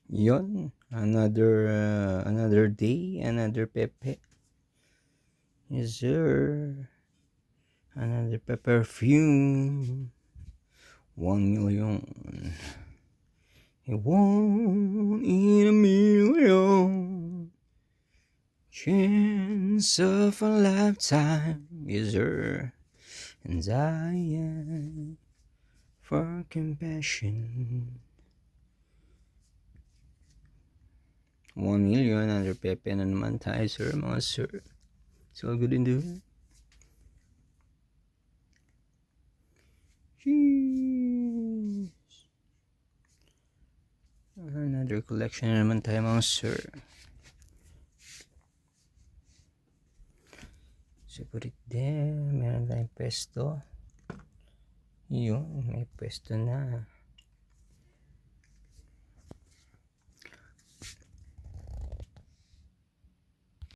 Yon, another day, another pepe. Yes, sir. Another perfume. 1,000,000. One in a million. Chance of a lifetime. Yes, sir. And I am for compassion. 1,000,000, another pepe na naman tayo, sir, mga sir. It's all good in doing. Jeez. Another collection na naman tayo, mga sir. So put it there. Meron tayong pesto. Yun, may pesto na.